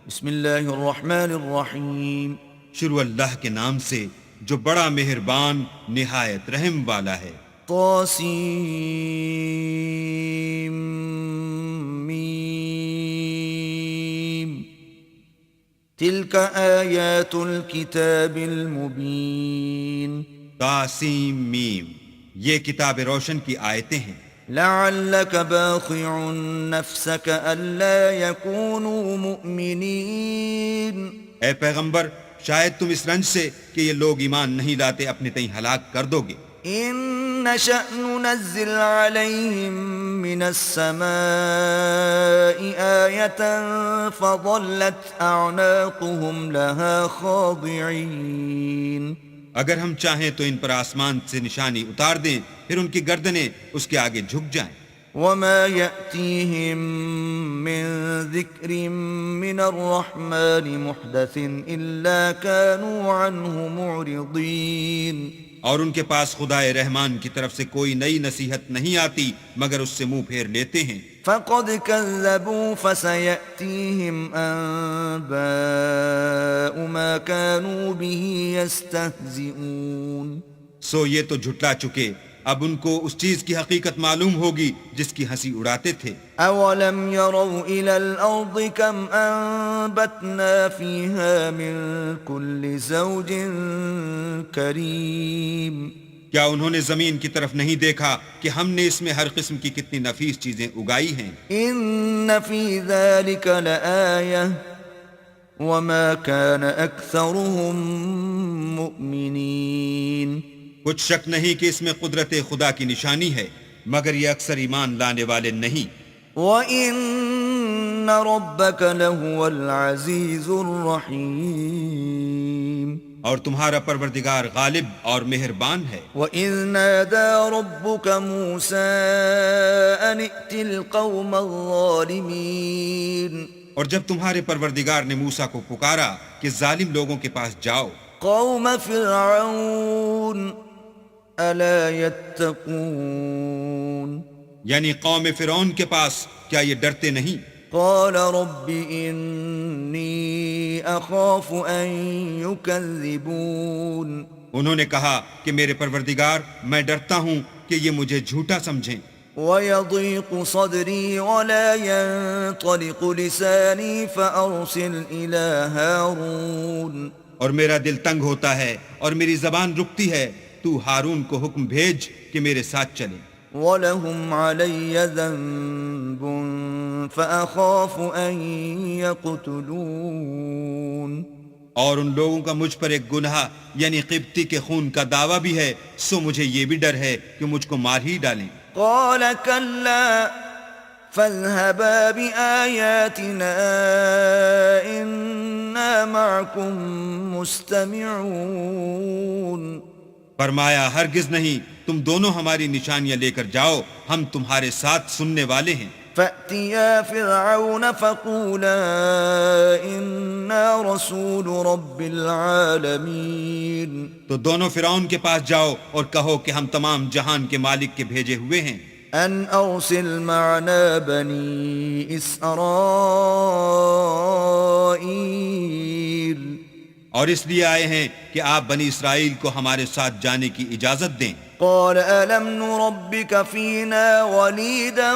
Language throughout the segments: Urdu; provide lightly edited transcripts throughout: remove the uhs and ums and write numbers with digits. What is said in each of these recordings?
بسم اللہ الرحمن الرحیم. شروع اللہ کے نام سے جو بڑا مہربان نہایت رحم والا ہے. طاسیم میم. تلک آیات الکتاب المبین. تاسیم میم، یہ کتاب روشن کی آیتیں ہیں. لعلک باخع نفسک الا یکونوا مؤمنین. اے پیغمبر، شاید تم اس رنج سے کہ یہ لوگ ایمان نہیں لاتے اپنے تئیں ہلاک کر دو گے. ان نشأ ننزل عليهم من السماء آية فظلت أعناقهم لها خاضعين. اگر ہم چاہیں تو ان پر آسمان سے نشانی اتار دیں، پھر ان کی گردنیں اس کے آگے جھک جائیں. وما يأتيهم من ذكر من الرحمن محدث إلا كانوا عنه معرضين. اور ان کے پاس خدائے رحمان کی طرف سے کوئی نئی نصیحت نہیں آتی مگر اس سے منہ پھیر لیتے ہیں. فقد كذبوا فسيأتيهم أنباء ما كانوا به يستهزئون. سو یہ تو جھٹلا چکے، اب ان کو اس چیز کی حقیقت معلوم ہوگی جس کی ہنسی اڑاتے تھے. اولم يروا الى الارض كم انبتنا فيها من كل زوج كريم. کیا انہوں نے زمین کی طرف نہیں دیکھا کہ ہم نے اس میں ہر قسم کی کتنی نفیس چیزیں اگائی ہیں. ان في ذلك لآية وما كان اكثرهم مؤمنين. کچھ شک نہیں کہ اس میں قدرت خدا کی نشانی ہے، مگر یہ اکثر ایمان لانے والے نہیں. وَإِنَّ رَبَّكَ لَهُوَ الْعَزِيزُ الرَّحِيمُ. اور تمہارا پروردگار غالب اور مہربان ہے. وَإِذْ نَادَى رَبُّكَ مُوسَىٰ أَنِ ائْتِ الْقَوْمَ الظَّالِمِينَ. اور جب تمہارے پروردگار نے موسیٰ کو پکارا کہ ظالم لوگوں کے پاس جاؤ. قوم فرعون ألا يتقون. یعنی قوم فرعون کے پاس، کیا یہ ڈرتے نہیں؟ قال رب إني أخاف أن يكذبون. انہوں نے کہا کہ میرے پروردگار، میں ڈرتا ہوں کہ یہ مجھے جھوٹا سمجھیں. ويضيق صدري ولا ينطلق لساني فأرسل إلى هارون. اور میرا دل تنگ ہوتا ہے اور میری زبان رکتی ہے، تو ہارون کو حکم بھیج کہ میرے ساتھ چلے. وَلَهُمْ عَلَيَّ ذَنْبٌ فَأَخَافُ أَن يَقْتُلُونَ. اور ان لوگوں کا مجھ پر ایک گناہ یعنی قبطی کے خون کا دعویٰ بھی ہے، سو مجھے یہ بھی ڈر ہے کہ مجھ کو مار ہی ڈالیں. قَالَ كَلَّا فَاذْهَبَا بِآيَاتِنَا إِنَّا مَعَكُمْ مُسْتَمِعُونَ. فرمایا ہرگز نہیں، تم دونوں ہماری نشانیاں لے کر جاؤ، ہم تمہارے ساتھ سننے والے ہیں. فَأْتِيَا فِرْعَوْنَ فَقُولَا إِنَّا رَسُولُ رَبِّ الْعَالَمِينَ. تو دونوں فرعون کے پاس جاؤ اور کہو کہ ہم تمام جہان کے مالک کے بھیجے ہوئے ہیں. أَنْ أَرْسِلْ مَعَنَا بَنِي إِسْرَائِيلَ. اور اس لیے آئے ہیں کہ آپ بنی اسرائیل کو ہمارے ساتھ جانے کی اجازت دیں. قال ألم نربك فينا وليدا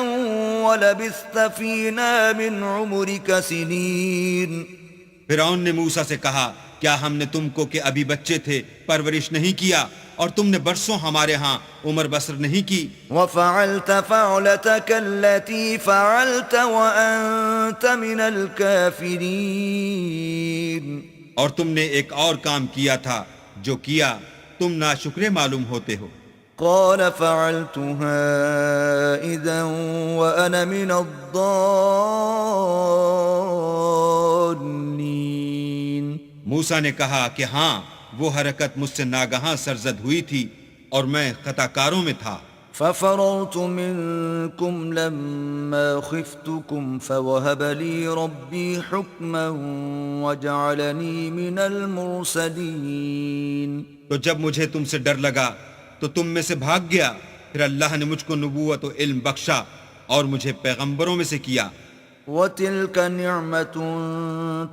ولبثت فينا من عمرك سنين. فرعون نے موسیٰ سے کہا، کیا ہم نے تم کو کہ ابھی بچے تھے پرورش نہیں کیا، اور تم نے برسوں ہمارے ہاں عمر بسر نہیں کی. وفعلت فعلتك التي فعلت وأنت من الكافرين. اور تم نے ایک اور کام کیا تھا جو کیا، تم ناشکرے معلوم ہوتے ہو. قال فعلتها إذا وأنا من الضالين. موسیٰ نے کہا کہ ہاں، وہ حرکت مجھ سے ناگہاں سرزد ہوئی تھی اور میں خطا کاروں میں تھا. ففررت منكم لما خفتكم فوهب لي ربي حكما وجعلني من المرسلين. تو جب مجھے تم سے ڈر لگا تو تم میں سے بھاگ گیا، پھر اللہ نے مجھ کو نبوت و علم بخشا اور مجھے پیغمبروں میں سے کیا. وتلك نعمة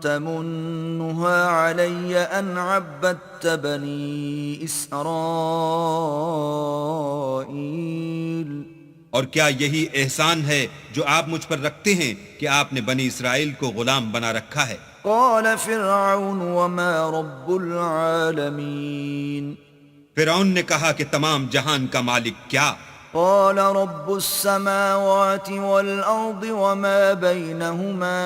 تمنها علي أن عبدت بني إسرائيل اور کیا یہی احسان ہے جو آپ مجھ پر رکھتے ہیں کہ آپ نے بنی اسرائیل کو غلام بنا رکھا ہے؟ قال فرعون وما رب العالمين فرعون نے کہا کہ تمام جہان کا مالک کیا؟ قال رب السماوات والأرض وما بينهما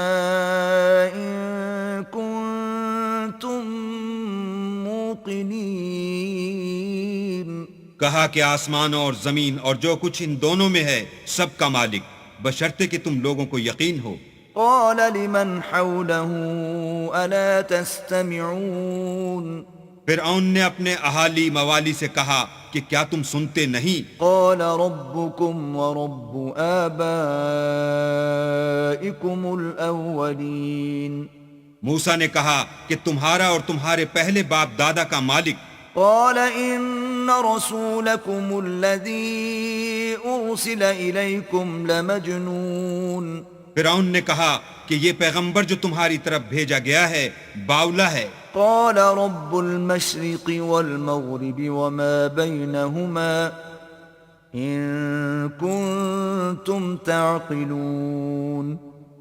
إن كنتم موقنين کہا کہ آسمان اور زمین اور جو کچھ ان دونوں میں ہے سب کا مالک، بشرطے کہ تم لوگوں کو یقین ہو۔ قال لمن حوله ألا تستمعون فرعون نے اپنے اہالی موالی سے کہا کہ کیا تم سنتے نہیں؟ قال ربكم ورب آبائكم الأولين موسیٰ نے کہا کہ تمہارا اور تمہارے پہلے باپ دادا کا مالک۔ قال إن رسولكم الذي أرسل إليكم لمجنون فرعون نے کہا کہ یہ پیغمبر جو تمہاری طرف بھیجا گیا ہے باولا ہے۔ قال رب المشرق والمغرب وما بينهما إن كنتم تعقلون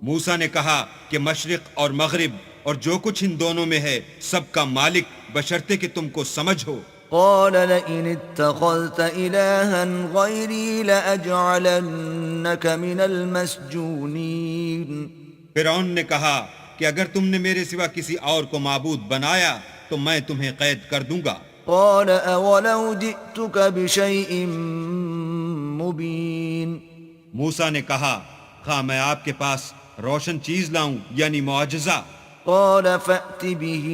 موسیٰ نے کہا کہ مشرق اور مغرب اور جو کچھ ان دونوں میں ہے سب کا مالک، بشرطے کہ تم کو سمجھ ہو۔ قال لئن اتخذت إلها غيري لأجعلنك من المسجونين فرعون نے کہا کہ اگر تم نے میرے سوا کسی اور کو معبود بنایا تو میں تمہیں قید کر دوں گا۔ قال أولو جئتك بشيء مبين موسیٰ نے کہا خواہ میں آپ کے پاس روشن چیز لاؤں یعنی معجزہ۔ قال فأت به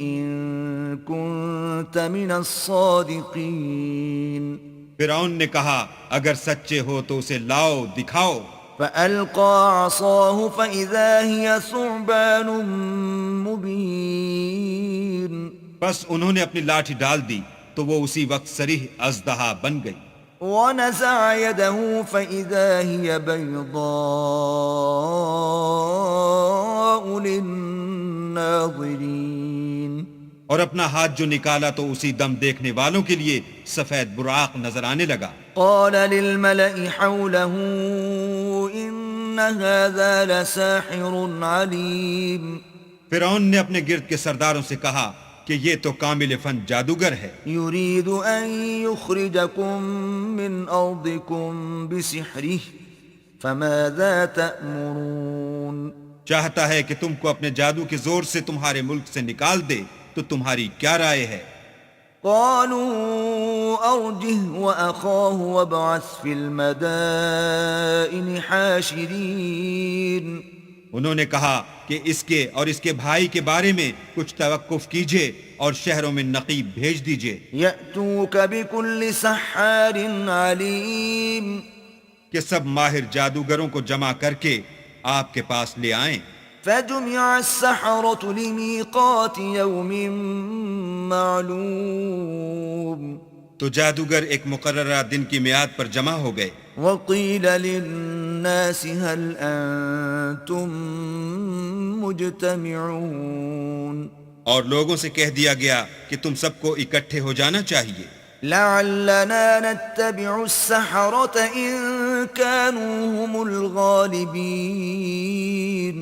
إن كنت من الصادقين فرعون نے کہا اگر سچے ہو تو اسے لاؤ، دکھاؤ۔ فألقى عصاه فإذا هي ثعبان مبين بس انہوں نے اپنی لاٹھی ڈال دی تو وہ اسی وقت صریح اژدہا بن گئی۔ ونزع يده فإذا هي بيضاء للناظرين اور اپنا ہاتھ جو نکالا تو اسی دم دیکھنے والوں کے لیے سفید براق نظر آنے لگا۔ قال للملأ حوله إن هذا لساحر عليم فرعون نے اپنے گرد کے سرداروں سے کہا کہ یہ تو کامل فن جادوگر ہے، يريد أن يخرجكم من أرضكم بسحره فماذا تأمرون چاہتا ہے کہ تم کو اپنے جادو کے زور سے تمہارے ملک سے نکال دے، تو تمہاری کیا رائے ہے؟ قالوا أرجه وأخاه وابعث في المدائن حاشرين انہوں نے کہا کہ اس کے اور اس کے بھائی کے بارے میں کچھ توقف کیجئے اور شہروں میں نقیب بھیج دیجئے يأتوك بكل سحار عليم کہ سب ماہر جادوگروں کو جمع کر کے آپ کے پاس لے آئیں۔ فجمع السحرة لميقات يوم معلوم تو جادوگر ایک مقررہ دن کی میعاد پر جمع ہو گئے۔ وقيل للناس هل أنتم مجتمعون اور لوگوں سے کہہ دیا گیا کہ تم سب کو اکٹھے ہو جانا چاہیے، لعلنا نتبع السحرة إن كانوا هم الغالبين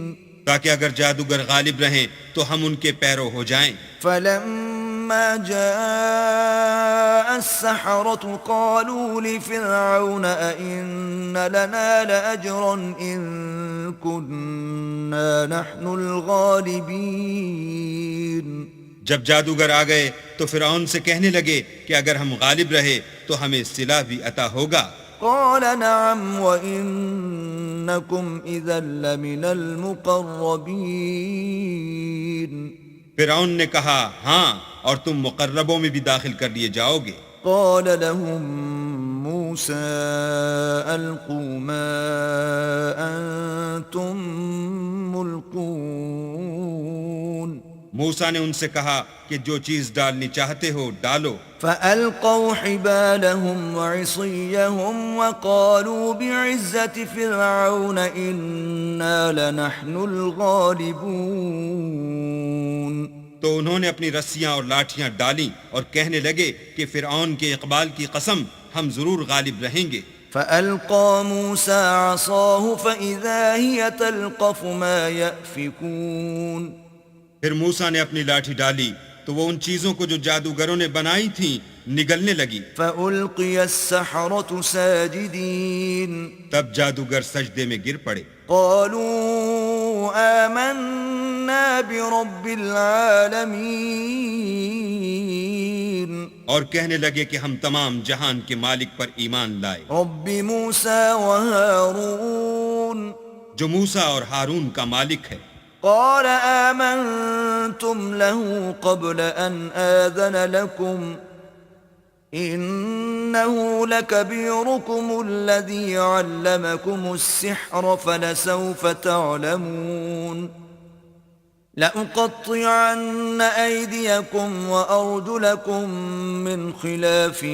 تاکہ اگر جادوگر غالب رہیں تو ہم ان کے پیرو ہو جائیں۔ فلما جاء السحرة قالوا لفرعون أئن لنا لأجرا إن كنا نحن الغالبين جب جادوگر آ گئے تو فرعون سے کہنے لگے کہ اگر ہم غالب رہے تو ہمیں صلہ بھی عطا ہوگا۔ قال نعم وإنكم إذا لمن المقربين فرعون نے کہا ہاں، اور تم مقربوں میں بھی داخل کر لیے جاؤ گے۔ قال لهم موسى ألقوا ما أنتم ملقون موسیٰ نے ان سے کہا کہ جو چیز ڈالنی چاہتے ہو ڈالو. فألقوا حبالهم وعصيهم وقالوا بعزة فرعون إنا لنحن الغالبون. تو انہوں نے اپنی رسیاں اور لاٹھیاں ڈالیں اور کہنے لگے کہ فرعون کے اقبال کی قسم ہم ضرور غالب رہیں گے. فألقى موسى عصاه فإذا هي تلقف ما يأفكون. پھر موسیٰ نے اپنی لاٹھی ڈالی تو وہ ان چیزوں کو جو جادوگروں نے بنائی تھیں نگلنے لگی. فألقي السحرة ساجدين. تب جادوگر سجدے میں گر پڑے. قالوا آمنا برب العالمين. اور کہنے لگے کہ ہم تمام جہان کے مالک پر ایمان لائے، رب موسى وهارون. جو موسیٰ اور ہارون کا مالک ہے. قال آمنتم له قبل أن آذن لكم إنه لكبيركم الذي علمكم السحر فلسوف تعلمون. لأقطعن أيديكم وأرجلكم من خلاف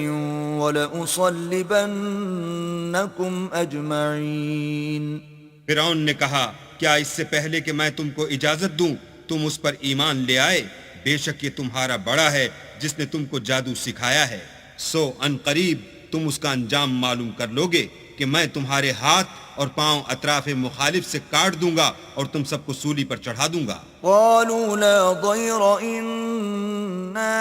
ولأصلبنكم أجمعين. فرعون نے کہا کیا اس سے پہلے کہ میں تم کو اجازت دوں تم اس پر ایمان لے آئے؟ بے شک یہ تمہارا بڑا ہے جس نے تم کو جادو سکھایا ہے. سو ان قریب تم اس کا انجام معلوم کر لوگے کہ میں تمہارے ہاتھ اور پاؤں اطراف مخالف سے کاٹ دوں گا اور تم سب کو سولی پر چڑھا دوں گا. قالوا لا ضير إنا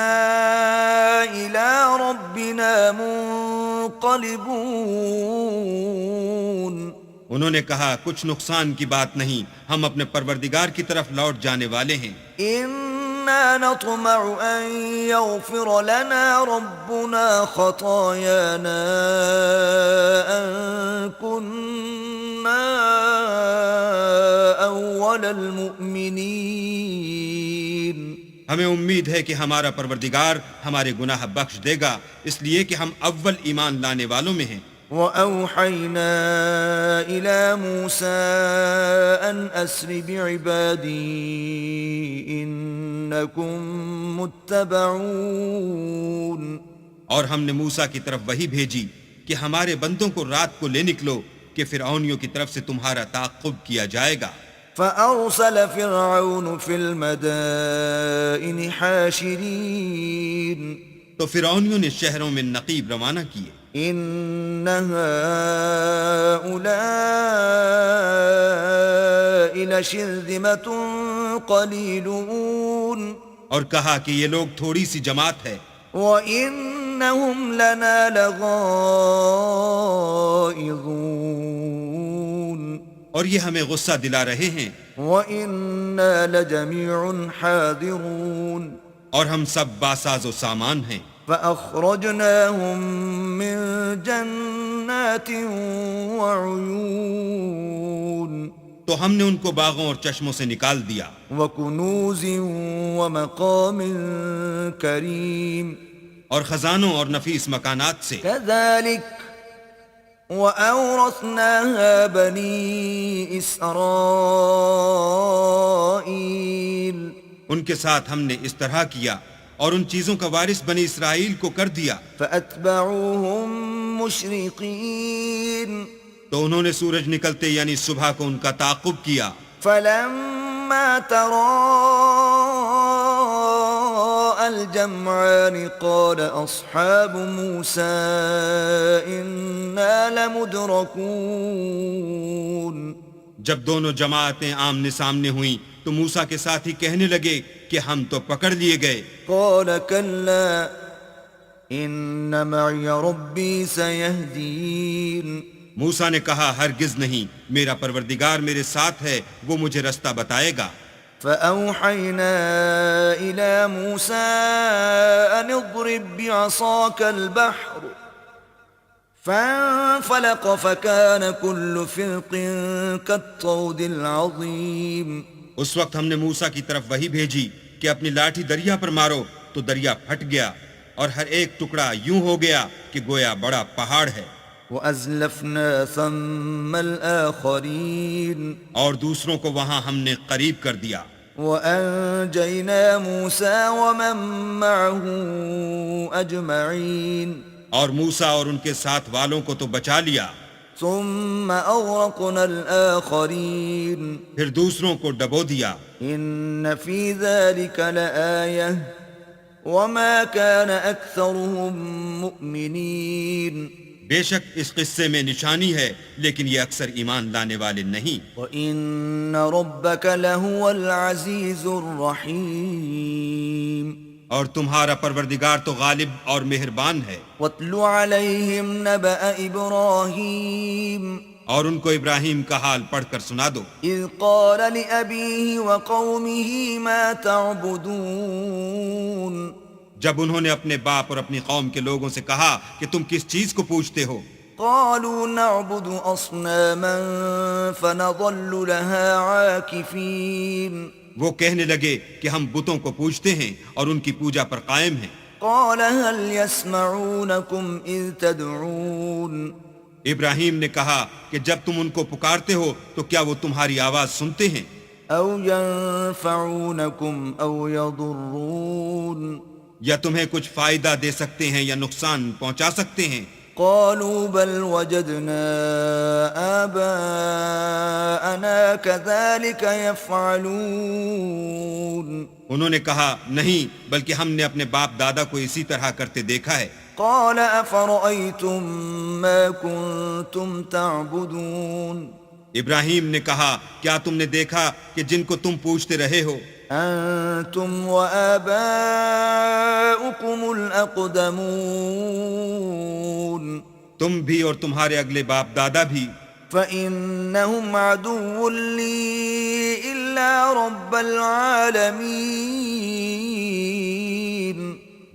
إلى ربنا منقلبون. انہوں نے کہا کچھ نقصان کی بات نہیں، ہم اپنے پروردگار کی طرف لوٹ جانے والے ہیں. إنا نطمع أن يغفر لنا ربنا خطايانا أن كنا أول المؤمنين. ہمیں امید ہے کہ ہمارا پروردگار ہمارے گناہ بخش دے گا اس لیے کہ ہم اول ایمان لانے والوں میں ہیں. وَأَوْحَيْنَا إِلَى مُوسَىٰ أَنْ أَسْرِ بِعِبَادِي إِنَّكُمْ مُتَّبَعُونَ. اور ہم نے موسیٰ کی طرف وحی بھیجی کہ ہمارے بندوں کو رات کو لے نکلو کہ فرعونیوں کی طرف سے تمہارا تعاقب کیا جائے گا. فَأَرْسَلَ فِرْعَوْنُ فِي الْمَدَائِنِ حَاشِرِينَ. تو فرعونیوں نے شہروں میں نقیب روانہ کیے. إِنَّ هَٰؤُلَاءِ لَشِرْذِمَةٌ قَلِيلُونَ. اور کہا کہ یہ لوگ تھوڑی سی جماعت ہے وَإِنَّهُمْ لَنَا لَغَائِظُونَ. اور یہ ہمیں غصہ دلا رہے ہیں. وَإِنَّا لَجَمِيعٌ حَاذِرُونَ. اور ہم سب باساز و سامان ہیں. فَأَخْرَجْنَاهُمْ مِنْ جَنَّاتٍ وَعُيُونٍ. تو ہم نے ان کو باغوں اور چشموں سے نکال دیا. وَكُنُوزٍ وَمَقَامٍ كَرِيمٍ. اور خزانوں اور نفیس مکانات سے. كَذَلِكَ وَأَوْرَثْنَاهَا بَنِي إِسْرَائِيلَ. ان کے ساتھ ہم نے اس طرح کیا اور ان چیزوں کا وارث بنی اسرائیل کو کر دیا. فَأَتْبَعُوهُمْ مُشْرِقِينَ. تو انہوں نے سورج نکلتے یعنی صبح کو ان کا تعاقب کیا. فَلَمَّا تَرَاءَى الْجَمْعَانِ قَالَ أَصْحَابُ مُوسَىٰ إِنَّا لَمُدْرَكُونَ. جب دونوں جماعتیں آمنے سامنے ہوئیں تو موسیٰ کے ساتھی کہنے لگے کہ ہم تو پکڑ لیے گئے. قَالَ كَلَّا إِنَّ مَعِيَ رَبِّي سَيَهْدِينِ. موسیٰ نے کہا ہرگز نہیں، میرا پروردگار میرے ساتھ ہے، وہ مجھے رستہ بتائے گا. فَأَوْحَيْنَا إِلَى مُوسَىٰ أَنِ اضْرِب بِّعَصَاكَ الْبَحْرَ فَانفَلَقَ فَكَانَ كُلُّ فِرْقٍ كَالطَّوْدِ الْعَظِيمِ. اس وقت ہم نے موسیٰ کی طرف وحی بھیجی کہ اپنی لاٹھی دریا پر مارو تو دریا پھٹ گیا اور ہر ایک ٹکڑا یوں ہو گیا کہ گویا بڑا پہاڑ ہے. وَأَزْلَفْنَا ثَمَّ الْآخَرِينَ. اور دوسروں کو وہاں ہم نے قریب کر دیا. وأنجينا موسى ومن معه أجمعين اور موسیٰ اور ان کے ساتھ والوں کو تو بچا لیا، ثم أغرقنا الآخرين پھر دوسروں کو ڈبو دیا۔ إن في ذلك لآية وما كان أكثرهم مؤمنين بے شک اس قصے میں نشانی ہے، لیکن یہ اکثر ایمان لانے والے نہیں۔ وَإِنَّ رَبَّكَ لَهُوَ الْعَزِيزُ الرَّحِيمُ اور تمہارا پروردگار تو غالب اور مہربان ہے۔ وَاتْلُ عَلَيْهِمْ نَبَأَ إِبْرَاهِيمَ اور ان کو ابراہیم کا حال پڑھ کر سنا دو، إِذْ قَالَ لِأَبِيهِ وَقَوْمِهِ مَا تَعْبُدُونَ جب انہوں نے اپنے باپ اور اپنی قوم کے لوگوں سے کہا کہ تم کس چیز کو پوجتے ہو؟ قالوا نعبد أصناما فنظل لها عاكفين وہ کہنے لگے کہ ہم بتوں کو پوجتے ہیں اور ان کی پوجا پر قائم ہیں۔ قال هل يسمعونكم إذ تدعون ابراہیم نے کہا کہ جب تم ان کو پکارتے ہو تو کیا وہ تمہاری آواز سنتے ہیں؟ أو ينفعونكم أو يضرون یا تمہیں کچھ فائدہ دے سکتے ہیں یا نقصان پہنچا سکتے ہیں؟ قالوا بل وجدنا آباءنا كذلك يفعلون انہوں نے کہا نہیں، بلکہ ہم نے اپنے باپ دادا کو اسی طرح کرتے دیکھا ہے۔ قال أفرأيتم ما كنتم تعبدون ابراہیم نے کہا کیا تم نے دیکھا کہ جن کو تم پوجتے رہے ہو، أنتم وآباؤكم الأقدمون تم بھی اور تمہارے اگلے باپ دادا بھی، فإنهم عدو لي إلا رب العالمين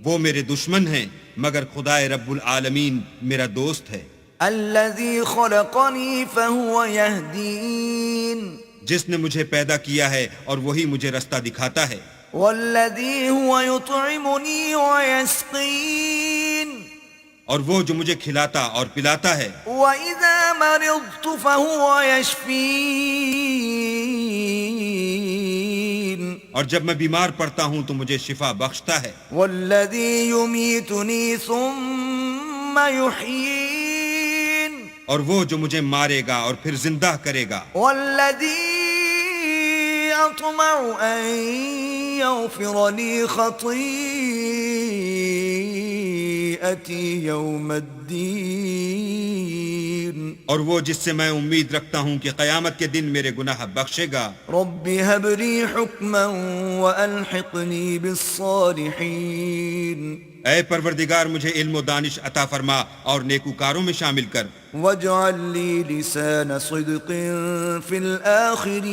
وہ میرے دشمن ہیں مگر خدائے رب العالمین میرا دوست ہے، الذي خلقني فهو يهدين جس نے مجھے پیدا کیا ہے اور وہی مجھے رستہ دکھاتا ہے، والذي هو يطعمني ويسقين اور وہ جو مجھے کھلاتا اور پلاتا ہے، وإذا مرضت فهو يشفين اور جب میں بیمار پڑتا ہوں تو مجھے شفا بخشتا ہے، والذي يميتني ثم يحيين اور وہ جو مجھے مارے گا اور پھر زندہ کرے گا، والذي أطمع أن يغفر لي خطيئتي يوم الدين اور وہ جس سے میں امید رکھتا ہوں کہ قیامت کے دن میرے گناہ بخشے گا۔ رب هب لي حكما وألحقني بالصالحين اے پروردگار مجھے علم و دانش عطا فرما اور نیکوکاروں میں شامل کر، واجعل لي لسان صدق في الآخرين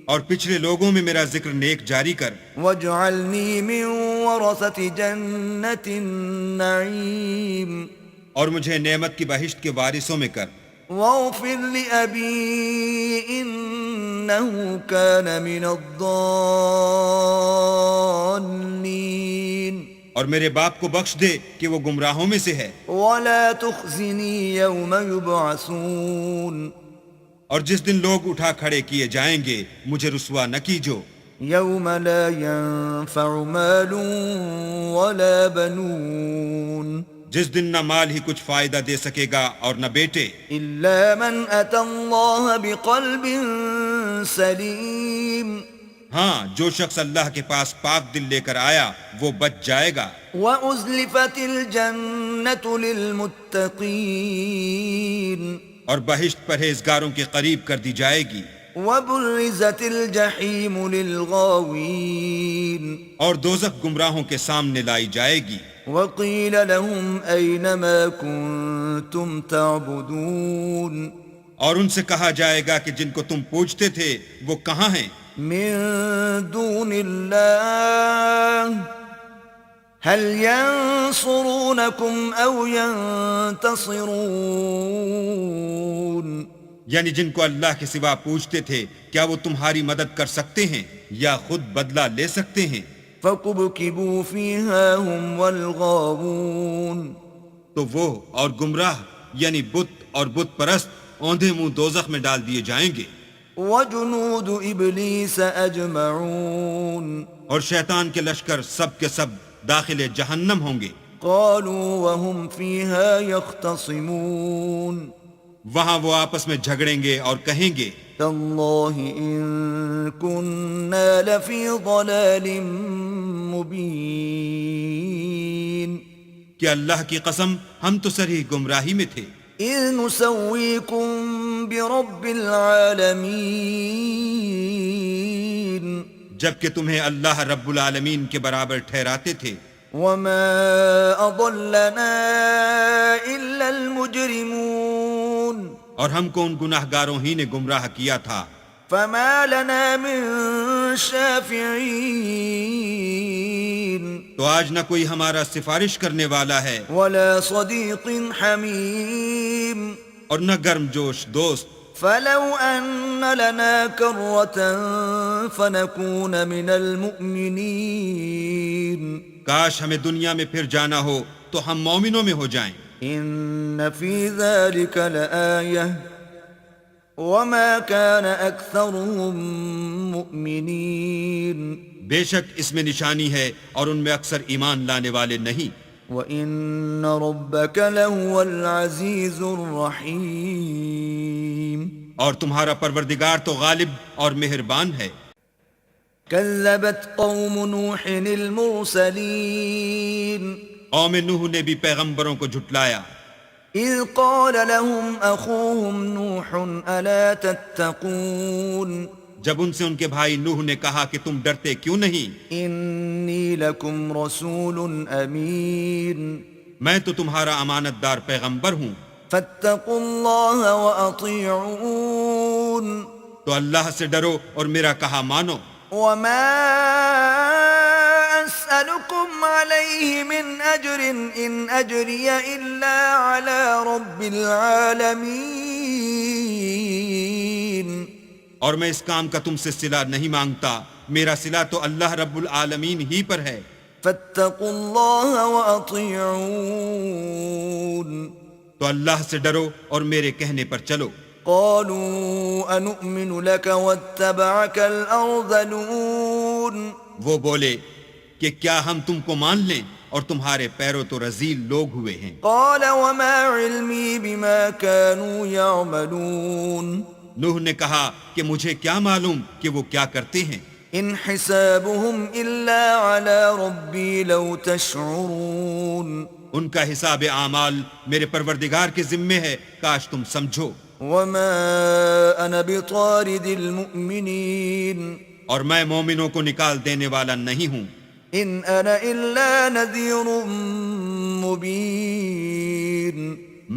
اور پچھلے لوگوں میں میرا ذکر نیک جاری کر، واجعلني من ورثة جنة النعيم اور مجھے نعمت کی بہشت کے وارثوں میں کر، واغفر لأبي إنه كان من الضالين اور میرے باپ کو بخش دے کہ وہ گمراہوں میں سے ہے، ولا تخزني يوم يبعثون اور جس دن لوگ اٹھا کھڑے کیے جائیں گے مجھے رسوا نہ کیجو، يوم لا ينفع مال ولا بنون جس دن نہ مال ہی کچھ فائدہ دے سکے گا اور نہ بیٹے، إلا من أتى الله بقلب سليم ہاں جو شخص اللہ کے پاس پاک دل لے کر آیا وہ بچ جائے گا، وأزلفت الجنة للمتقين اور بہشت پرہیزگاروں کے قریب کر دی جائے گی، وبرزت الجحيم للغاوين اور دوزخ گمراہوں کے سامنے لائی جائے گی، وقيل لهم أين ما كنتم تعبدون اور ان سے کہا جائے گا کہ جن کو تم پوجتے تھے وہ کہاں ہیں، من دون الله هل ينصرونكم أو ينتصرون یعنی جن کو اللہ کے سوا پوجتے تھے کیا وہ تمہاری مدد کر سکتے ہیں یا خود بدلہ لے سکتے ہیں؟ فكبكبوا فيها هم والغاوون تو وہ اور گمراہ یعنی بت اور بت پرست اوندھے منہ دوزخ میں ڈال دیے جائیں گے، وجنود إبليس أجمعون اور شیطان کے لشکر سب کے سب داخل جہنم ہوں گے۔ قالوا وهم فيها يختصمون وہاں وہ آپس میں جھگڑیں گے اور کہیں گے تالله إن كنا لفي ضلال مبين کہ اللہ کی قسم ہم تو صریح گمراہی میں تھے، إذ نسويكم برب العالمين جبکہ تمہیں اللہ رب العالمین کے برابر ٹھہراتے تھے، وما أضلنا إلا المجرمون اور ہم کو ان گناہ گاروں ہی نے گمراہ کیا تھا، فما لنا من شافعين تو آج نہ کوئی ہمارا سفارش کرنے والا ہے ولا صديق حميم اور نہ گرم جوش دوست، فلو أن لنا كرة فنكون من المؤمنين کاش ہمیں دنیا میں پھر جانا ہو تو ہم مومنوں میں ہو جائیں، إن في ذلك لآية وما كان أكثرهم مؤمنين بے شک اس میں نشانی ہے اور ان میں اکثر ایمان لانے والے نہیں، وَإِنَّ رَبَّكَ لَهُوَ الْعَزِيزُ الرَّحِيمُ اور تمہارا پروردگار تو غالب اور مہربان ہے۔ كذبت قوم نوح المرسلين قوم نوح نے بھی پیغمبروں کو جھٹلایا، إذ قال لهم أخوهم نوح ألا تتقون جب ان سے ان کے بھائی نوح نے کہا کہ تم ڈرتے کیوں نہیں، إني لكم رسول أمين میں تو تمہارا امانت دار پیغمبر ہوں، فاتقوا الله وأطيعون تو اللہ سے ڈرو اور میرا کہا مانو، وما أسألكم عليه من أجر إن أجري إلا على رب العالمين اور میں اس کام کا تم سے صلہ نہیں مانگتا، میرا صلہ تو اللہ رب العالمین ہی پر ہے، فاتقوا الله وأطيعون تو اللہ سے ڈرو اور میرے کہنے پر چلو۔ قالوا أنؤمن لك واتبعك الأرذلون وہ بولے کہ کیا ہم تم کو مان لیں اور تمہارے پیروں تو رذیل لوگ ہوئے ہیں۔ قال وما علمي بما كانوا يعملون نوح نے کہا کہ مجھے کیا معلوم کہ وہ کیا کرتے ہیں، إن حسابهم إلا على ربي لو تشعرون ان کا حساب اعمال میرے پروردگار کے ذمے ہے، کاش تم سمجھو، وما أنا بطارد المؤمنين اور میں مومنوں کو نکال دینے والا نہیں ہوں، إن أنا إلا نذير مبين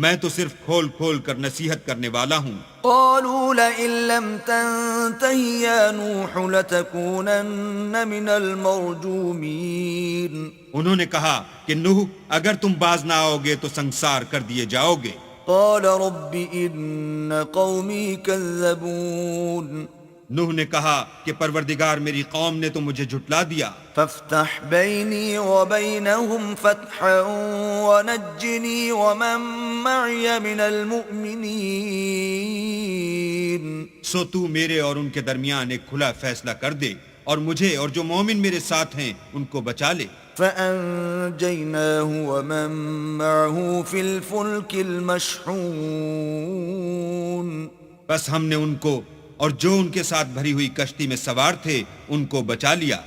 میں تو صرف کھول کھول کر نصیحت کرنے والا ہوں۔ قالوا لئن لم تنته يا نوح لتكونن من المرجومين انہوں نے کہا کہ نوح اگر تم باز نہ آؤ گے تو سنسار کر دیے جاؤ گے۔ قال رب إن قومي كذبون نوح نے کہا کہ پروردگار میری قوم نے تو مجھے جھٹلا دیا، فافتح بيني وبينهم فتحا ونجني ومن معي من المؤمنين سو تو میرے اور ان کے درمیان ایک کھلا فیصلہ کر دے اور مجھے اور جو مومن میرے ساتھ ہیں ان کو بچا لے۔ فأنجيناه ومن معه في الفلك المشحون بس ہم نے ان کو اور جو ان کے ساتھ بھری ہوئی کشتی میں سوار تھے ان کو بچا لیا،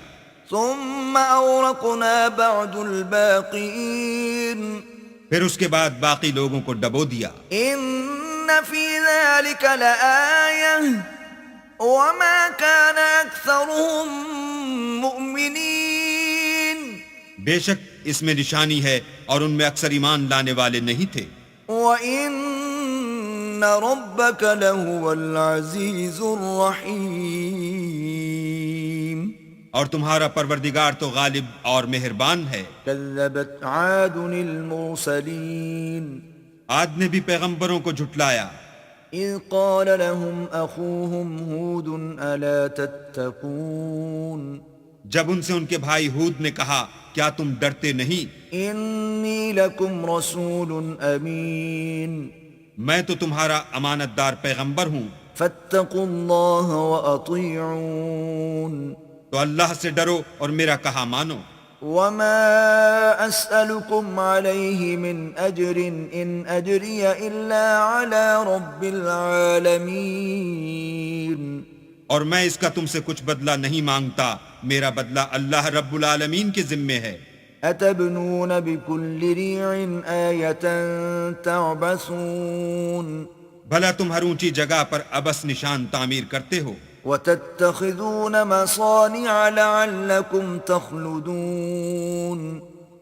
ثم أورقنا بعد الباقين پھر اس کے بعد باقی لوگوں کو ڈبو دیا۔ إن في ذلك لآية وما كان أكثرهم مؤمنين بے شک اس میں نشانی ہے اور ان میں اکثر ایمان لانے والے نہیں تھے، وَإِنَّ رَبَّكَ لَهُوَ الْعَزِيزُ الرَّحِيمُ اور تمہارا پروردگار تو غالب اور مہربان ہے۔ كذبت عاد المرسلين عاد نے بھی پیغمبروں کو جھٹلایا، إذ قال لهم أخوهم هود ألا تتقون جب ان سے ان کے بھائی ہود نے کہا کیا تم ڈرتے نہیں، إني لكم رسول أمين میں تو تمہارا امانت دار پیغمبر ہوں، فاتقوا الله وأطيعون تو اللہ سے ڈرو اور میرا کہا مانو. وما أسألكم عليه من أجر إن أجري إلا على رب العالمين. اور میں اس کا تم سے کچھ بدلہ نہیں مانگتا، میرا بدلہ اللہ رب العالمین کے ذمے ہے. أتبنون بكل ريع آية تعبثون بھلا تم ہر اونچی جگہ پر ابس نشان تعمیر کرتے ہو، وتتخذون مصانع لعلكم تخلدون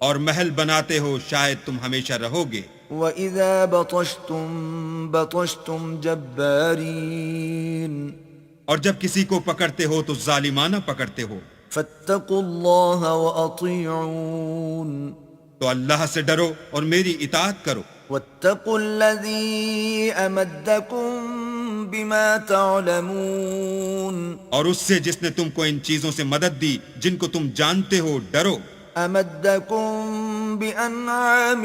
اور محل بناتے ہو شاید تم ہمیشہ رہو گے. وإذا بطشتم بطشتم جبارين اور جب کسی کو پکڑتے ہو تو ظالمانہ پکڑتے ہو. فاتقوا الله وأطيعون تو اللہ سے ڈرو اور میری اطاعت کرو. واتقوا الذي أمدكم بما تعلمون اور اس سے جس نے تم کو ان چیزوں سے مدد دی جن کو تم جانتے ہو ڈرو. أمدكم بأنعام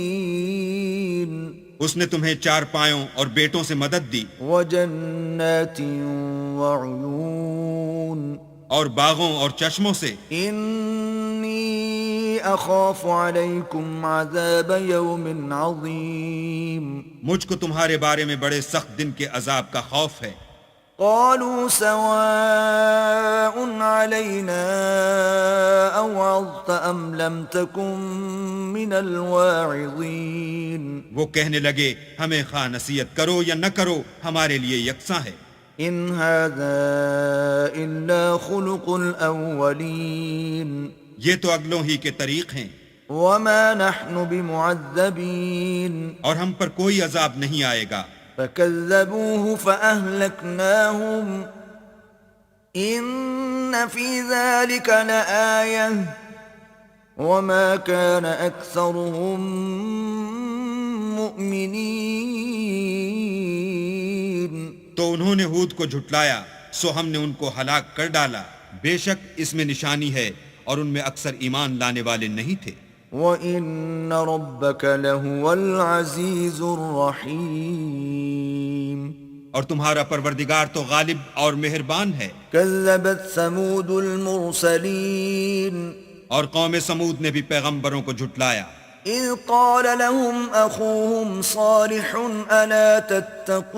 وبنين اس نے تمہیں چار پایوں اور بیٹوں سے مدد دی، وجنات وعيون اور باغوں اور چشموں سے. إني أخاف عليكم عذاب يوم عظيم. مجھ کو تمہارے بارے میں بڑے سخت دن کے عذاب کا خوف ہے. قالوا سواء علينا أوعظت أم لم تكن من الواعظين. وہ کہنے لگے ہمیں خواہ نصیحت کرو یا نہ کرو ہمارے لیے یکساں ہے. إن هذا إلا خلق الأولين یہ تو اگلوں ہی کے طریق ہیں، وما نحن بمعذبين. اور ہم پر کوئی عذاب نہیں آئے گا. فكذبوه فأهلكناهم إن في ذلك لآية وما كان أكثرهم مؤمنين. تو انہوں نے ہود کو جھٹلایا سو ہم نے ان کو ہلاک کر ڈالا. بے شک اس میں نشانی ہے اور ان میں اکثر ایمان لانے والے نہیں تھے. وَإِنَّ رَبَّكَ لَهُوَ الْعَزِيزُ الرَّحِيمُ. اور تمہارا پروردگار تو غالب اور مہربان ہے. كذبت ثمود المرسلين اور قوم سمود نے بھی پیغمبروں کو جھٹلایا. إذ قال لهم أخوهم صالح ألا تتقون.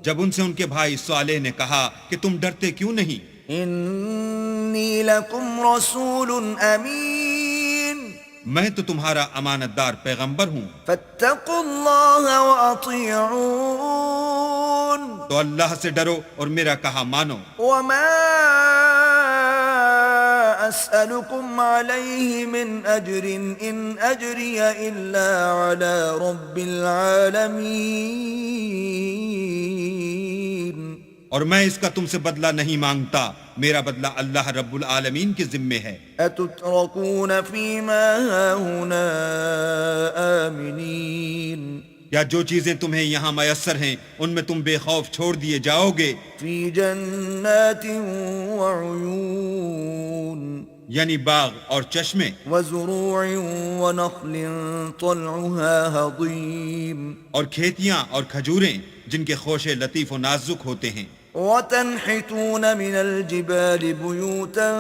جب ان سے ان کے بھائی صالح نے کہا کہ تم ڈرتے کیوں نہیں؟ إني لكم رسول أمين میں تو تمہارا امانت دار پیغمبر ہوں. فاتقوا الله وأطيعون. تو اللہ سے ڈرو اور میرا کہا مانو. وما أسألكم عليه من أجر إن أجري إلا على رب العالمين. اور میں اس کا تم سے بدلہ نہیں مانگتا، میرا بدلہ اللہ رب العالمین کے ذمے ہے. أتتركون فيما هاهنا آمنين. کیا جو چیزیں تمہیں یہاں میسر ہیں ان میں تم بے خوف چھوڑ دیے جاؤ گے؟ في جنات وعيون یعنی باغ اور چشمے، وزروع ونخل طلعها هضيم اور کھیتیاں اور کھجوریں جن کے خوشے لطیف و نازک ہوتے ہیں. وتنحتون من الجبال بيوتا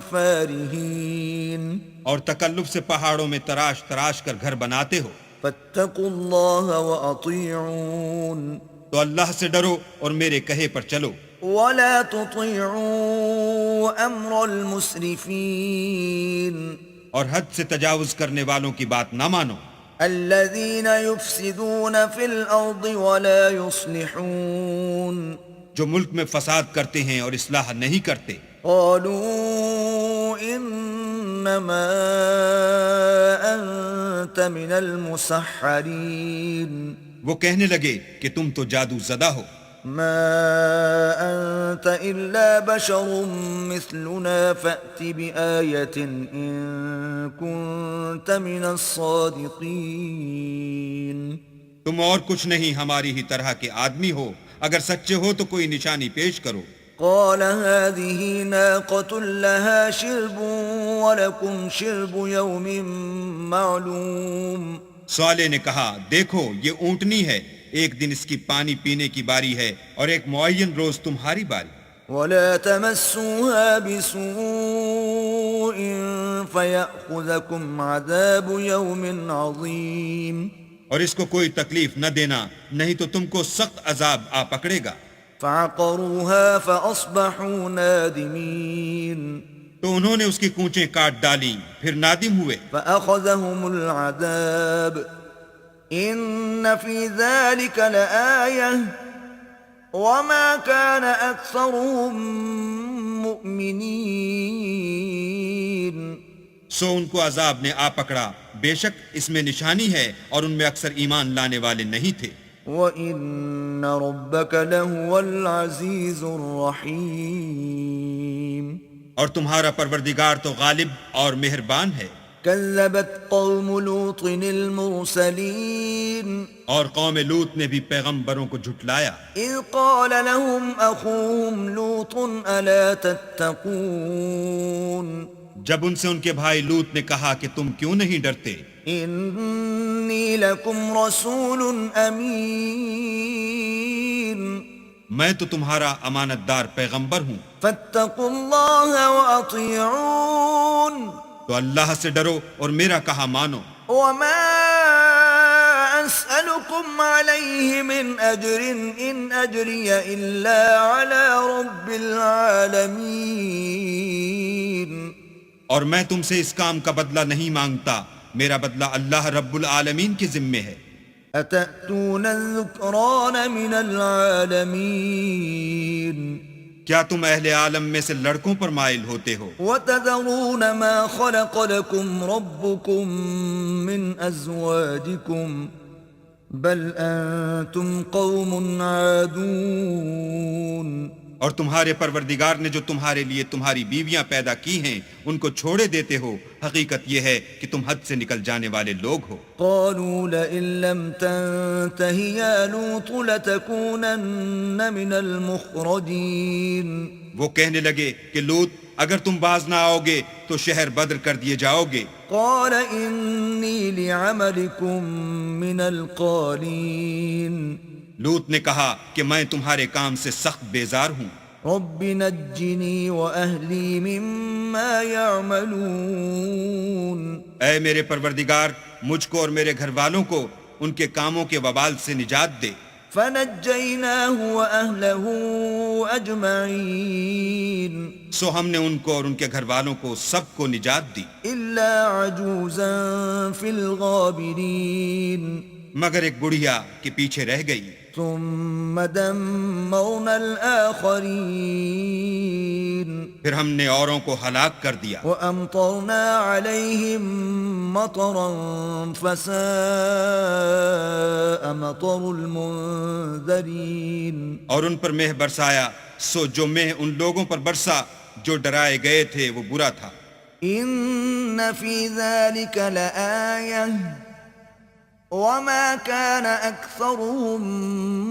فارهين. اور تکلف سے پہاڑوں میں تراش تراش کر گھر بناتے ہو. فاتقوا الله وأطيعون. تو اللہ سے ڈرو اور میرے کہے پر چلو. ولا تطيعوا أمر المسرفين. اور حد سے تجاوز کرنے والوں کی بات نہ مانو. الذين يفسدون في الأرض ولا يصلحون. جو ملک میں فساد کرتے ہیں اور اصلاح نہیں کرتے. قالوا إنما أنت من المسحرين. وہ کہنے لگے کہ تم تو جادو زدہ ہو. ما أنت إلا بشر مثلنا فأت بآية إن كنت من الصادقين. تم اور کچھ نہیں ہماری ہی طرح کے آدمی ہو، اگر سچے ہو تو کوئی نشانی پیش کرو. قال هذه ناقة لها شرب ولكم شرب يوم معلوم. صالح نے کہا دیکھو یہ اونٹنی ہے، ایک دن اس کی پانی پینے کی باری ہے اور ایک معین روز تمہاری باری، ولا تمسوها بسوء فيأخذكم عذاب يوم عظيم اور اس کو کوئی تکلیف نہ دینا نہیں تو تم کو سخت عذاب آ پکڑے گا۔ فعقروها فأصبحوا نادمين تو انہوں نے اس کی کونچیں کاٹ ڈالیں پھر نادم ہوئے۔ فأخذهم العذاب إن في ذلك لآية وما كان أكثرهم مؤمنين سو ان کو عذاب نے آ پکڑا، بے شک اس میں نشانی ہے اور ان میں اکثر ایمان لانے والے نہیں تھے۔ وَإِنَّ رَبَّكَ لَهُوَ الْعَزِيزُ الرَّحِيمُ اور تمہارا پروردگار تو غالب اور مہربان ہے۔ كذبت قوم لوط المرسلين اور قوم لوط نے بھی پیغمبروں کو جھٹلایا، إذ قال لهم أخوهم لوط ألا تتقون جب ان سے ان کے بھائی لوط نے کہا کہ تم کیوں نہیں ڈرتے، إني لكم رسول أمين میں تو تمہارا امانت دار پیغمبر ہوں، فاتقوا الله وأطيعون تو اللہ سے ڈرو اور میرا کہا مانو۔ وما أسألكم عليه من أجر إن أجري إلا على رب العالمين اور میں تم سے اس کام کا بدلہ نہیں مانگتا، میرا بدلہ اللہ رب العالمین کے ذمے ہے۔ أتأتون الذكران من العالمين کیا تم اہل عالم میں سے لڑکوں پر مائل ہوتے ہو؟ وتذرون ما خلق لكم ربكم من أزواجكم بل أنتم قوم عادون اور تمہارے پروردگار نے جو تمہارے لیے تمہاری بیویاں پیدا کی ہیں ان کو چھوڑے دیتے ہو، حقیقت یہ ہے کہ تم حد سے نکل جانے والے لوگ ہو۔ قالوا لئن لم تنته يا لوط لتكونن من المخرجين وہ کہنے لگے کہ لوط اگر تم باز نہ آؤ گے تو شہر بدر کر دیے جاؤ گے۔ قال إني لعملكم من القالين لوط نے کہا کہ میں تمہارے کام سے سخت بیزار ہوں، رب نجني وأهلي مما يعملون اے میرے پروردگار مجھ کو اور میرے گھر والوں کو ان کے کاموں کے وبال سے نجات دے۔ فنجيناه وأهله أجمعين سو ہم نے ان کو اور ان کے گھر والوں کو سب کو نجات دی، إلا عجوزا في الغابرين مگر ایک بڑھیا کے پیچھے رہ گئی۔ ثم دمرنا الآخرين پھر ہم نے اوروں کو ہلاک کر دیا، وأمطرنا عليهم مطرا فساء مطر المنذرين اور ان پر مہ برسایا، سو جو مہ ان لوگوں پر برسا جو ڈرائے گئے تھے وہ برا تھا۔ إن في ذلك لآية وما كان أكثرهم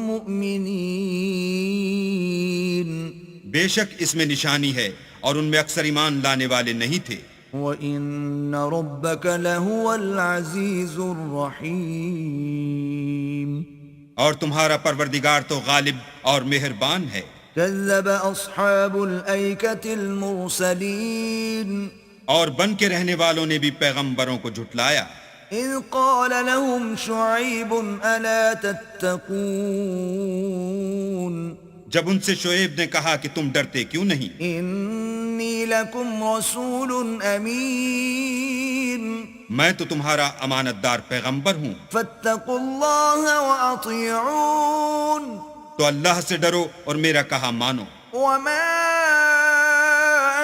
مؤمنين بے شک اس میں نشانی ہے اور ان میں اکثر ایمان لانے والے نہیں تھے۔ وَإِنَّ رَبَّكَ لَهُوَ الْعَزِيزُ الرَّحِيمُ اور تمہارا پروردگار تو غالب اور مہربان ہے۔ كذب أصحاب الأيكة المرسلين اور بن کے رہنے والوں نے بھی پیغمبروں کو جھٹلایا، إذ قال لهم شعيب ألا تتقون جب ان سے شعیب نے کہا کہ تم ڈرتے کیوں نہیں، إني لكم رسول أمين میں تو تمہارا امانت دار پیغمبر ہوں، فاتقوا الله وأطيعون تو اللہ سے ڈرو اور میرا کہا مانو۔ وما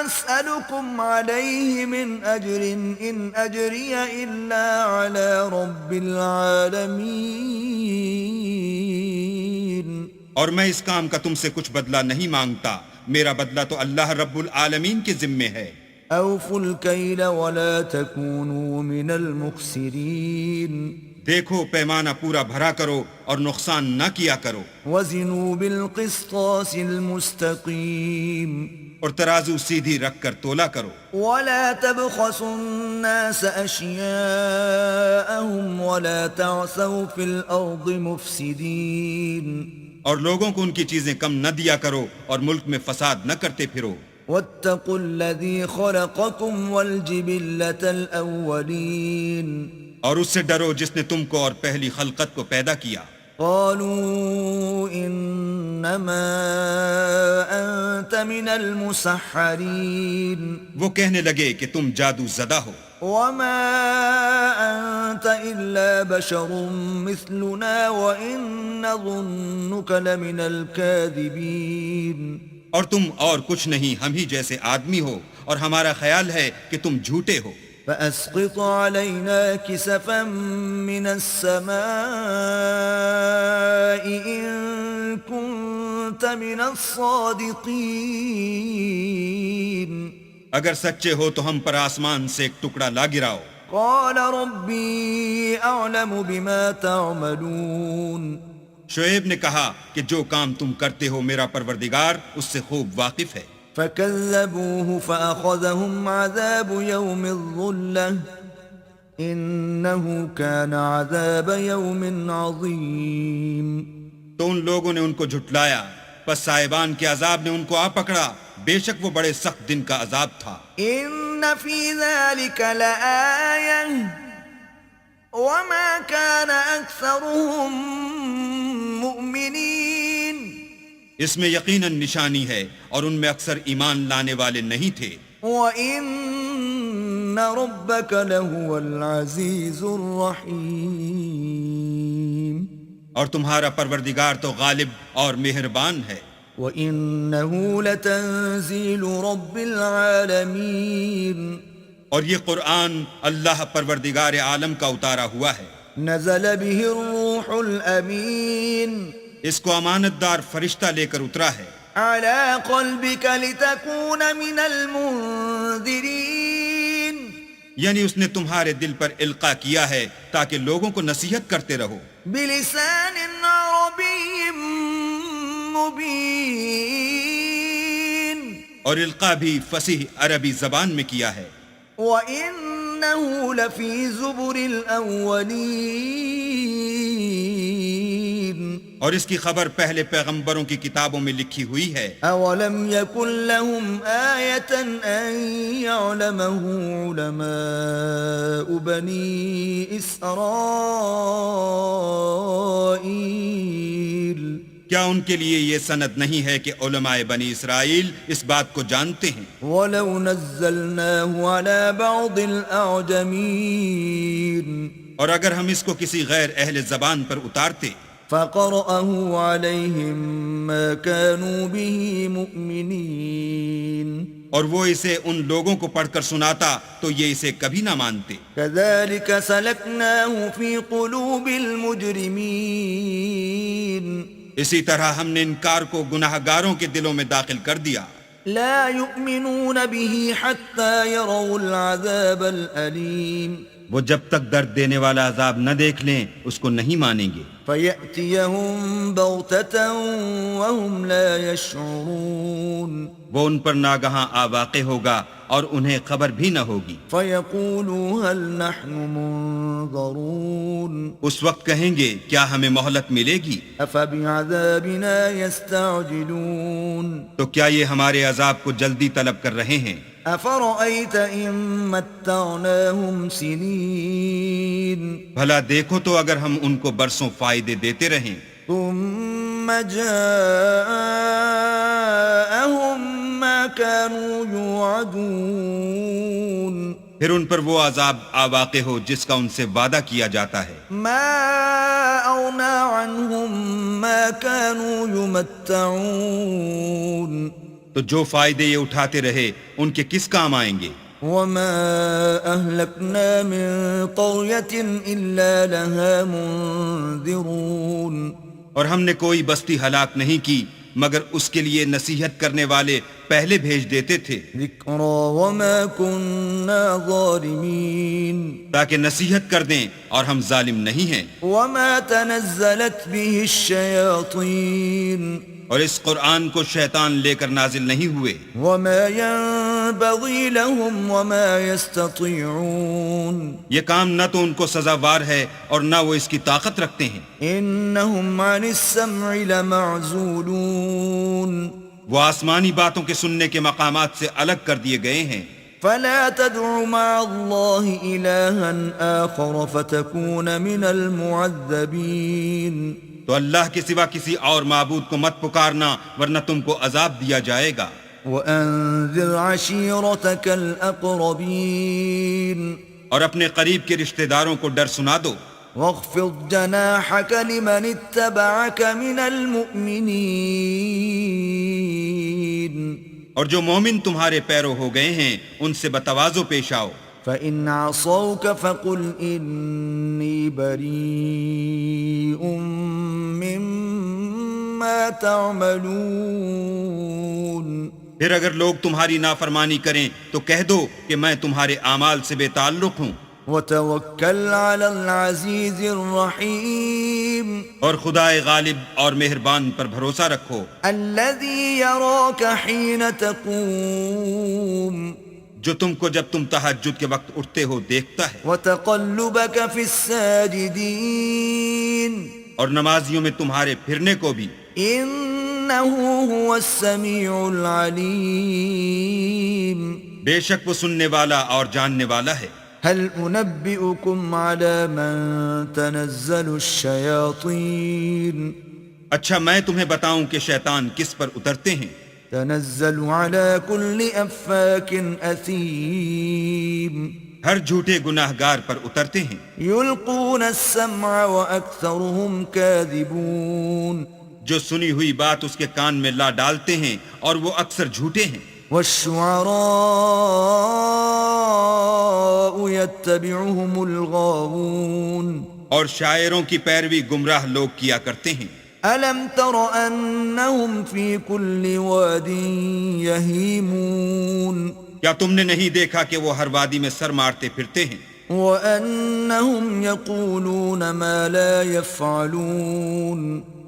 أسألكم عليه من أجر إن أجري إلا على رب العالمين اور میں اس کام کا تم سے کچھ بدلہ نہیں مانگتا، میرا بدلہ تو اللہ رب العالمین کے ذمے ہے۔ أوفوا الكيل ولا تكونوا من المخسرين دیکھو پیمانہ پورا بھرا کرو اور نقصان نہ کیا کرو، وزنوا بالقسطاس المستقيم اور ترازو سیدھی رکھ کر تولا کرو، ولا تبخسوا الناس أشياءهم ولا تعثوا في الأرض مفسدين اور لوگوں کو ان کی چیزیں کم نہ دیا کرو اور ملک میں فساد نہ کرتے پھرو، واتقوا الذي خلقكم والجبلة الأولين اور اس سے ڈرو جس نے تم کو اور پہلی خلقت کو پیدا کیا۔ قالوا إنما أنت من المسحرين وہ کہنے لگے کہ تم جادو زدہ ہو، وما أنت إلا بشر مثلنا وإن نظنك لمن الكاذبين اور تم اور کچھ نہیں، ہم ہی جیسے آدمی ہو اور ہمارا خیال ہے کہ تم جھوٹے ہو، فأسقط علينا كسفا من السماء إن كنت من الصادقين اگر سچے ہو تو ہم پر آسمان سے ایک ٹکڑا لا گراؤ۔ قال ربي أعلم بما تعملون شعیب نے کہا کہ جو کام تم کرتے ہو میرا پروردگار اس سے خوب واقف ہے۔ فكذبوه فأخذهم عذاب يوم الظلة إنه كان عذاب يوم عظيم تو ان لوگوں نے ان کو جھٹلایا، پس صاحبان کے عذاب نے ان کو آ پکڑا، بے شک وہ بڑے سخت دن کا عذاب تھا۔ إن في ذلك لآية وما كان أكثرهم مؤمنين اس میں یقیناً نشانی ہے اور ان میں اکثر ایمان لانے والے نہیں تھے، وَإِنَّ رَبَّكَ لَهُوَ الْعَزِيزُ الرَّحِيمُ اور تمہارا پروردگار تو غالب اور مہربان ہے۔ وَإِنَّهُ لَتَنزِيلُ رَبِّ الْعَالَمِينَ اور یہ قرآن اللہ پروردگار عالم کا اتارا ہوا ہے، نزل به الروح الأمين اس کو امانت دار فرشتہ لے کر اترا ہے، على قلبك لتكون من المنذرين یعنی اس نے تمہارے دل پر القاء کیا ہے تاکہ لوگوں کو نصیحت کرتے رہو، بلسان عربي مبين اور القاء بھی فصیح عربی زبان میں کیا ہے، وإنه لفي زبر الأولين اور اس کی خبر پہلے پیغمبروں کی کتابوں میں لکھی ہوئی ہے۔ أولم يكن لهم آية أن يعلمه علماء بني إسرائيل کیا ان کے لیے یہ سند نہیں ہے کہ علماء بنی اسرائیل اس بات کو جانتے ہیں؟ ولو نزلناه على بعض الأعجمين اور اگر ہم اس کو کسی غیر اہل زبان پر اتارتے فقرأه عليهم ما كانوا به مؤمنين اور وہ اسے ان لوگوں کو پڑھ کر سناتا تو یہ اسے کبھی نہ مانتے۔ كذلك سلكناه في قلوب المجرمين اسی طرح ہم نے انکار کو گناہ گاروں کے دلوں میں داخل کر دیا، لا يؤمنون به حتى يروا العذاب الأليم وہ جب تک درد دینے والا عذاب نہ دیکھ لیں اس کو نہیں مانیں گے، فيأتيهم بغتة وهم لا يشعرون وہ ان پر ناگہاں آ واقع ہوگا اور انہیں خبر بھی نہ ہوگی، فيقولوا هل نحن منظرون اس وقت کہیں گے کیا ہمیں مہلت ملے گی؟ أفبعذابنا يستعجلون تو کیا یہ ہمارے عذاب کو جلدی طلب کر رہے ہیں؟ أفرأيت إن متعناهم سنين بھلا دیکھو تو اگر ہم ان کو برسوں فائدے دیتے رہیں، ثم جاءهم ما كانوا يوعدون پھر ان پر وہ عذاب آ واقع ہو جس کا ان سے وعدہ کیا جاتا ہے، ما أغنى عنهم ما كانوا يمتعون تو جو فائدے یہ اٹھاتے رہے ان کے کس کام آئیں گے؟ وما أهلكنا من قرية إلا لها منذرون اور ہم نے کوئی بستی ہلاک نہیں کی مگر اس کے لیے نصیحت کرنے والے پہلے بھیج دیتے تھے، ذكرى وما كنا ظالمين تاکہ نصیحت کر دیں اور ہم ظالم نہیں ہیں، وما تنزلت به الشياطين اور اس قرآن کو شیطان لے کر نازل نہیں ہوئے، وما ينبغي لهم وما يستطيعون یہ کام نہ تو ان کو سزاوار ہے اور نہ وہ اس کی طاقت رکھتے ہیں، إنهم عن السمع لمعزولون وہ آسمانی باتوں کے سننے کے مقامات سے الگ کر دیے گئے ہیں۔ فلا تدع مع الله إلها آخر فتكون من المعذبين تو اللہ کے سوا کسی اور معبود کو مت پکارنا ورنہ تم کو عذاب دیا جائے گا۔ وأنذر عشيرتك الأقربين اور اپنے قریب کے رشتہ داروں کو ڈر سنا دو، واخفض جناحك لمن اتبعك من المؤمنين اور جو مومن تمہارے پیرو ہو گئے ہیں ان سے بتواضع پیش آؤ، فإن عصوك فقل إني بريء مما تعملون پھر اگر لوگ تمہاری نافرمانی کریں تو کہہ دو کہ میں تمہارے اعمال سے بے تعلق ہوں، وتوکل علی العزیز الرحیم اور خدائے غالب اور مہربان پر بھروسہ رکھو، الذی یراک حین تقوم جو تم کو جب تم تہجد کے وقت اٹھتے ہو دیکھتا ہے، وتقلبک فی الساجدین اور نمازیوں میں تمہارے پھرنے کو بھی، انہ هو السمیع العلیم بے شک وہ سننے والا اور جاننے والا ہے۔ هل انبئکم علی من تنزل الشیاطین اچھا میں تمہیں بتاؤں کہ شیطان کس پر اترتے ہیں؟ تنزل على كل افاک اثیم ہر جھوٹے گناہگار پر اترتے ہیں، یلقون السمع واکثرهم کاذبون جو سنی ہوئی بات اس کے کان میں لا ڈالتے ہیں اور وہ اکثر جھوٹے ہیں، والشعراء يتبعهم الغاوون اور شاعروں کی پیروی گمراہ لوگ کیا کرتے ہیں۔ الم تر انهم في كل واد يهيمون کیا تم نے نہیں دیکھا کہ وہ ہر وادی میں سر مارتے پھرتے ہیں، وانهم يقولون ما لا يفعلون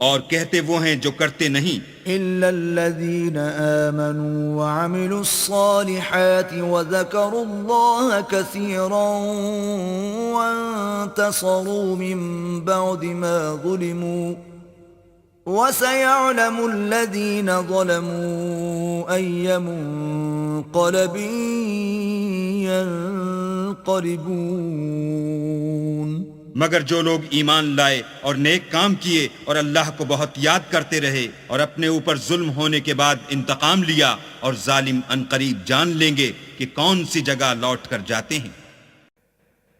اور کہتے وہ ہیں جو کرتے نہیں، إلا الذين آمنوا وعملوا الصالحات وذكروا الله كثيرا وانتصروا من بعد ما ظلموا وسيعلم الذين ظلموا أي منقلب ينقلبون مگر جو لوگ ایمان لائے اور نیک کام کیے اور اللہ کو بہت یاد کرتے رہے اور اپنے اوپر ظلم ہونے کے بعد انتقام لیا، اور ظالم عنقریب جان لیں گے کہ کون سی جگہ لوٹ کر جاتے ہیں۔